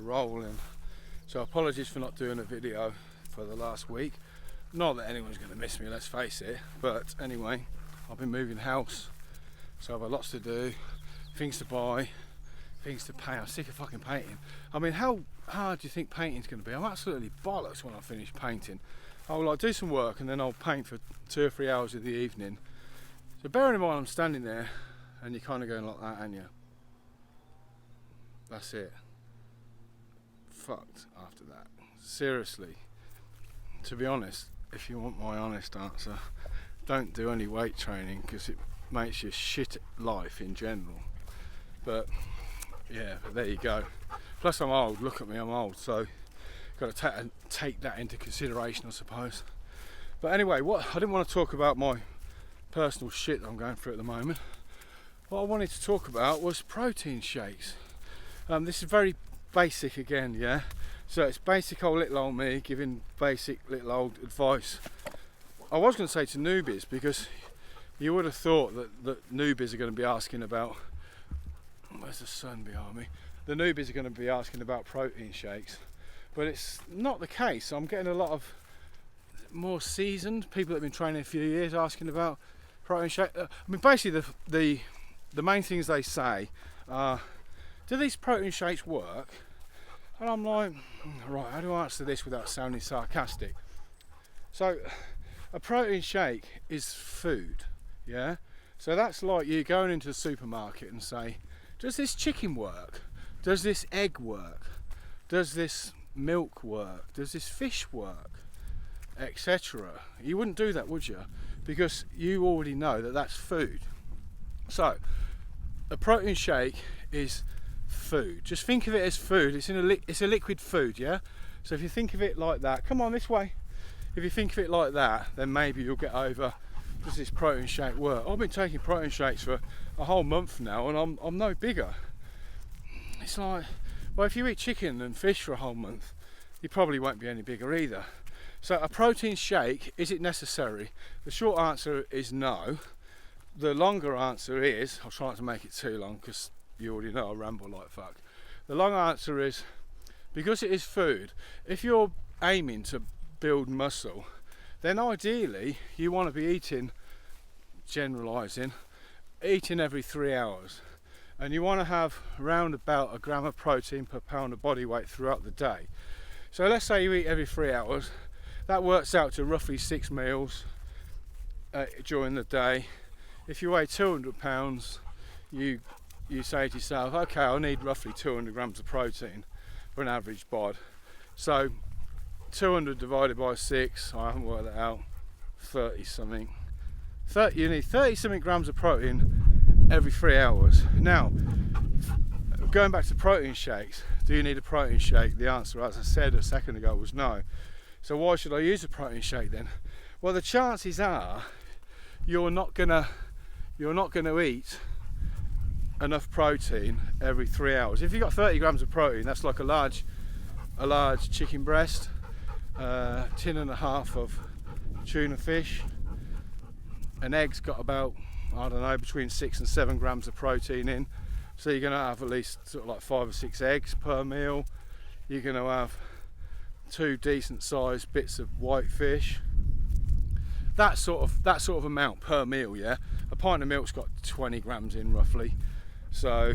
rolling. So apologies for not doing a video for the last week. Not that anyone's going to miss me, let's face it, but anyway, I've been moving house, so I've got lots to do, things to buy, things to paint. I'm sick of fucking painting. I mean, how hard do you think painting's going to be? I'm absolutely bollocks when I finish painting. I'll like do some work and then I'll paint for 2 or 3 hours of the evening. So bearing in mind I'm standing there and you're kind of going like that, aren't you? That's it. Fucked after that. Seriously. To be honest, if you want my honest answer, don't do any weight training because it makes you shit at life in general. But yeah, but there you go. Plus I'm old, look at me, I'm old, so got to take that into consideration, I suppose. But anyway, I didn't want to talk about my personal shit that I'm going through at the moment. What I wanted to talk about was protein shakes. This is very basic again, yeah? So it's basic old little old me giving basic little old advice. I was going to say to newbies, because you would have thought that newbies are going to be asking about, where's the sun behind me? The newbies are going to be asking about protein shakes, but it's not the case. I'm getting a lot of more seasoned people that have been training a few years asking about protein shake. I mean, basically the main things they say are, do these protein shakes work? And I'm like, right, how do I answer this without sounding sarcastic? So a protein shake is food, yeah? So that's like you going into the supermarket and say, does this chicken work? Does this egg work? Does this milk work? Does this fish work? Etc. You wouldn't do that, would you? Because you already know that that's food. So a protein shake is food. Just think of it as food. It's a liquid food, yeah? So if you think of it like that, come on this way. If you think of it like that, then maybe you'll get over, does this protein shake work? I've been taking protein shakes for a whole month now and I'm no bigger. It's like, well, if you eat chicken and fish for a whole month, you probably won't be any bigger either. So a protein shake, is it necessary? The short answer is no. The longer answer is, I'll try not to make it too long because you already know I ramble like fuck. The long answer is, because it is food, if you're aiming to build muscle, then ideally you want to be eating, generalising, eating every 3 hours. And you want to have around about 1 gram of protein per pound of body weight throughout the day. So let's say you eat every 3 hours, that works out to roughly 6 meals during the day. If you weigh 200 pounds, you say to yourself, okay, I need roughly 200 grams of protein for an average bod. So 200 divided by 6, I haven't worked that out, 30 something. You need 30 something grams of protein every 3 hours. Now, going back to protein shakes, do you need a protein shake? The answer, as I said a second ago, was no. So why should I use a protein shake then? Well, the chances are you're not gonna eat enough protein every 3 hours. If you've got 30 grams of protein, that's like a large chicken breast, tin and a half of tuna fish. An egg's got about, I don't know, between 6 and 7 grams of protein in. So you're going to have at least sort of like 5 or 6 eggs per meal. You're going to have 2 decent sized bits of white fish. That sort of amount per meal, yeah. A pint of milk's got 20 grams in roughly. So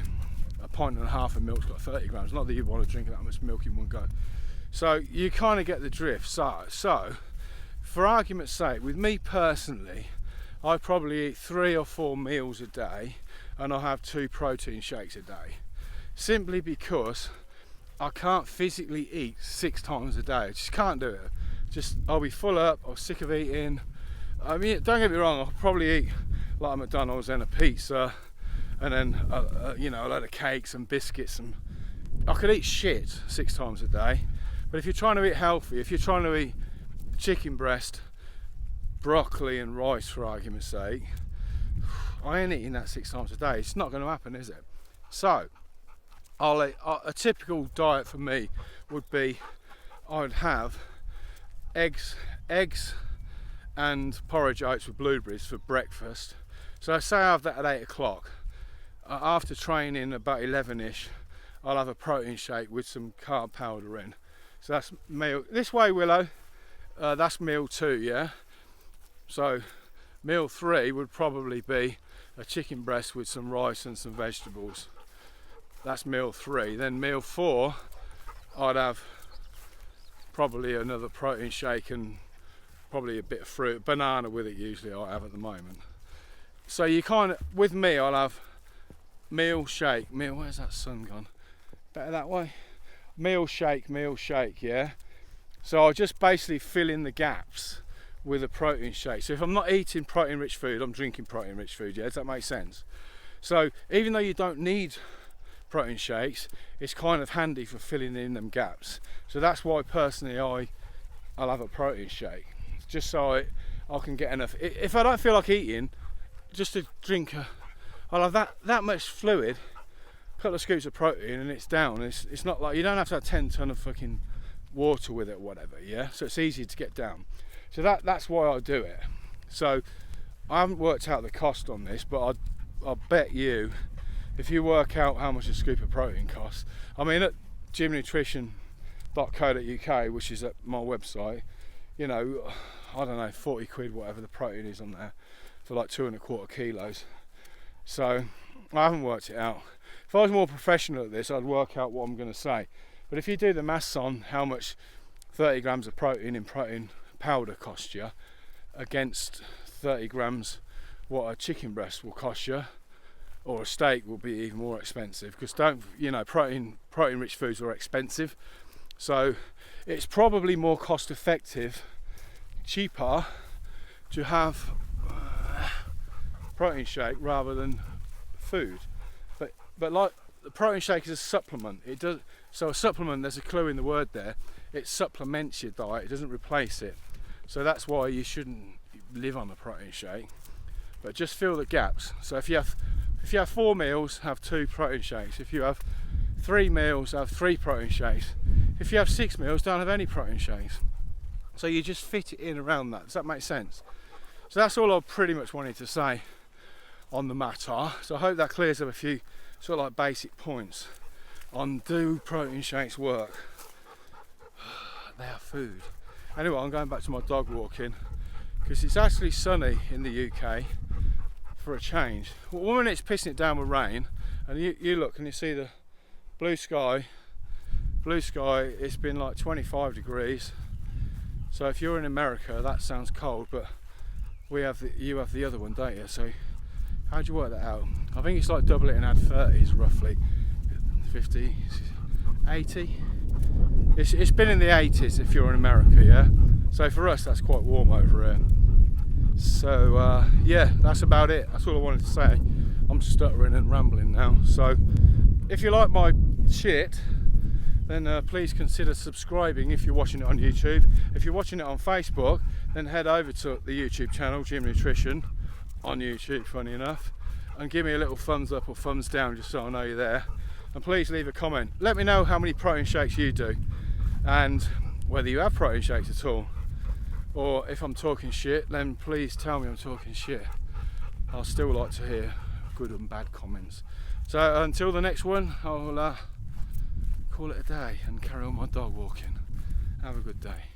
a pint and a half of milk's got 30 grams. Not that you want to drink that much milk in one go. So you kind of get the drift. So for argument's sake, with me personally, I probably eat 3 or 4 meals a day and I'll have 2 protein shakes a day. Simply because I can't physically eat 6 times a day. I just can't do it. I'll be full up, I'm sick of eating. I mean, don't get me wrong, I'll probably eat like a McDonald's and a pizza and then a load of cakes and biscuits, and I could eat shit 6 times a day. But if you're trying to eat healthy, if you're trying to eat chicken breast, broccoli and rice for argument's sake, I ain't eating that 6 times a day. It's not going to happen, is it? So I'll eat, a typical diet for me would be, I'd have eggs and porridge oats with blueberries for breakfast. So I say I have that at 8 o'clock. After training about 11ish, I'll have a protein shake with some carb powder in. So that's meal. This way, Willow, that's meal 2, yeah? So meal 3 would probably be a chicken breast with some rice and some vegetables. That's meal 3. Then meal 4, I'd have probably another protein shake and probably a bit of fruit, banana with it usually I have at the moment. So you kind of, with me, I'll have meal, shake, meal, where's that sun gone? Better that way? Meal, shake, yeah? So I'll just basically fill in the gaps with a protein shake. So if I'm not eating protein rich food, I'm drinking protein rich food, yeah? Does that make sense? So even though you don't need protein shakes, it's kind of handy for filling in them gaps. So that's why personally I'll have a protein shake, just so I can get enough. If I don't feel like eating, just to drink I'll have that much fluid, a couple of scoops of protein, and it's down. It's not like, you don't have to have 10 ton of fucking water with it or whatever, yeah? So it's easy to get down. So that's why I do it. So I haven't worked out the cost on this, but I bet you, if you work out how much a scoop of protein costs, I mean, at gymnutrition.co.uk, which is at my website, you know, I don't know, 40 quid, whatever the protein is on there, for like 2.25 kilos. So I haven't worked it out. If I was more professional at this, I'd work out what I'm going to say. But if you do the maths on how much 30 grams of protein in protein powder costs you against 30 grams what a chicken breast will cost you, or a steak will be even more expensive, because protein rich foods are expensive. So it's probably more cost effective, cheaper, to have protein shake rather than food. But like, the protein shake is a supplement. It does. So a supplement, there's a clue in the word there. It supplements your diet. It doesn't replace it. So that's why you shouldn't live on a protein shake. But just fill the gaps. So if you have 4 meals, have 2 protein shakes. If you have 3 meals, have 3 protein shakes. If you have 6 meals, don't have any protein shakes. So you just fit it in around that. Does that make sense? So that's all I pretty much wanted to say on the matter. So I hope that clears up a few sort of like basic points on, do protein shakes work? They are food. Anyway, I'm going back to my dog walking because it's actually sunny in the UK for a change. Well, one minute it's pissing it down with rain, and you look and you see the blue sky. It's been like 25 degrees. So if you're in America, that sounds cold, but you have the other one, don't you? So how do you work that out? I think it's like double it and add 30s roughly. 50, 80. It's been in the 80s if you're in America, yeah? So for us, that's quite warm over here. So yeah, that's about it. That's all I wanted to say. I'm stuttering and rambling now. So if you like my shit, then please consider subscribing if you're watching it on YouTube. If you're watching it on Facebook, then head over to the YouTube channel, Gym Nutrition, on YouTube, funny enough, and give me a little thumbs up or thumbs down just so I know you're there. And please leave a comment. Let me know how many protein shakes you do, and whether you have protein shakes at all. Or if I'm talking shit, then please tell me I'm talking shit. I'll still like to hear good and bad comments. So until the next one, I'll call it a day and carry on my dog walking. Have a good day.